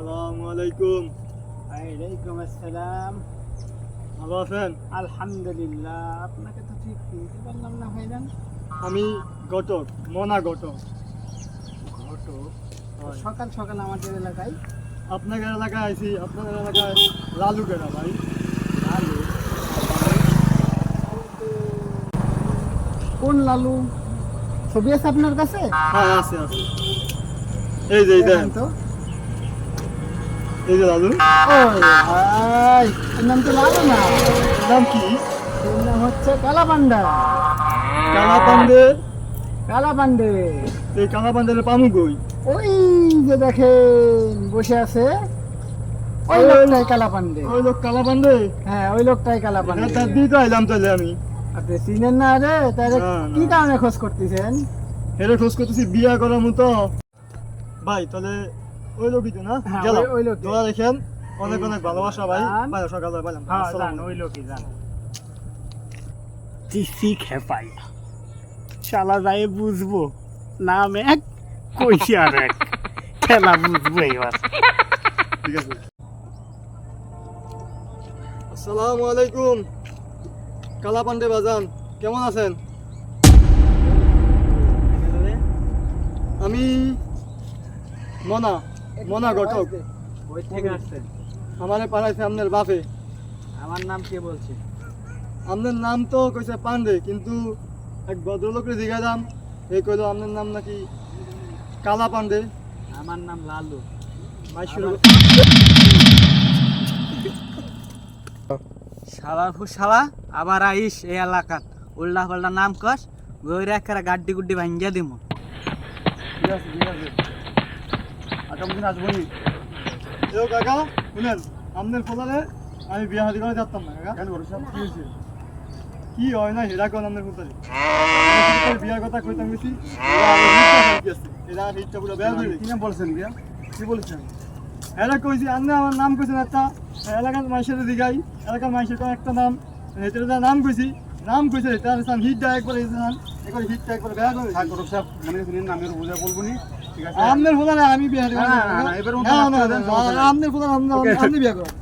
আসসালামু আলাইকুম। ওয়ালাইকুম আসসালাম। ভালো আছেন? আলহামদুলিল্লাহ। আপনাকে তো ঠিক চিনতে পারলাম না ভাইজান। আমি ঘটক, মনা ঘটক। ঘটক? হয়। সকাল সকাল আমাদের এলাকায় আপনাদের এলাকায় আইছি, আপনাদের এলাকায় লালু কেনা ভাই? লালু? কোন লালু? ছবি আছে আপনার কাছে? হ্যাঁ আছে আছে। এই যে দেখেন তো। এই যে লালু। ওই ভাই, এর নাম তো লালু না, এর নাম কি? এর নাম হচ্ছে কালা পান্ডা। কালা পান্ডে। কালা পান্ডে। এই কালা পান্ডের পামু কই? ওই যে দেখেন বসে আছে, ওই লোকটাই কালা পান্ডে। ওই লোক কালা পান্ডে? হ্যাঁ, ওই লোকটাই কালা পান্ডে। তার দিয়ে তো আইলাম তাহলে আমি। আপনি চিনেন না রে? তাহলে না, না। কি কারণে খোঁজ করতেছেন? হেরে খোঁজ করতেছি বিয়া করার মতো। ভাই তাহলে ওই লোকই তো না? হ্যাঁ, গেলাম। ওই লোকই। দোয়া রেখেন। অনেক অনেক ভালোবাসা ভাই। যান। ভাই সকালে পাইলাম। হ্যাঁ, আসসালামু জান, আলাইকুম। ওই লোকই জান। চিসি খেপাই শালা যায় বুঝবো, নাম এক, কইছি আর এক, খেলা বুঝবো এবার। ঠিক আছে। আসসালামু আলাইকুম। কালা পান্ডে বাজান, কেমন আছেন? আমি মনা, মনা ঘটক। ওই থেকে আসছেন? আমারে পাঠাইছে আপনার বাপে। আমার নাম কে বলছে? আপনার নাম তো কইছে পান্ডে, কিন্তু এক ভদ্রলোকের জিজ্ঞাসাম, এই কইলো আপনার নাম নাকি কালা পান্ডে। আমার নাম লালু। মাইশুর শালার শালা আবার আইস এই এলাকাত উল্টা পাল্টা নাম কস, গইরা একেবারে গাড্ডি গুড্ডি ভাঙ্গিয়া দিমু। ঠিক আছে ঠিক আছে, আগামী দিন আসবো নি। এও কাকা শুনেন, আপনার ফলারে আমি বিয়া হাদি করে যাতাম না কাকা। কেন সব কি হয়েছে? কি হয় না হেরা কোন আপনার ফলারে বিয়ার কথা কইতাম গেছি, হিটটা পুরো বেয়া হয়ে কি নাম বলছেন বিয়া? কি বলছেন? এরা কইছি আপনি আমার নাম কইছেন একটা, এলাকার মানুষের দিঘাই, এলাকার মানুষের কোনো একটা নাম, এটার যা নাম কইছি, নাম কইছে তার হিটটা একবার একবার হিটটা একবার বেয়া করে ঠাকুর সাহেব মানে শুনেন নামের বুঝা বলবো নি, ঠিক আছে? আপনার ফোলা আমি বিয়া না, না, না, এবার আপনার ফোলা আপনি বিয়া করেন।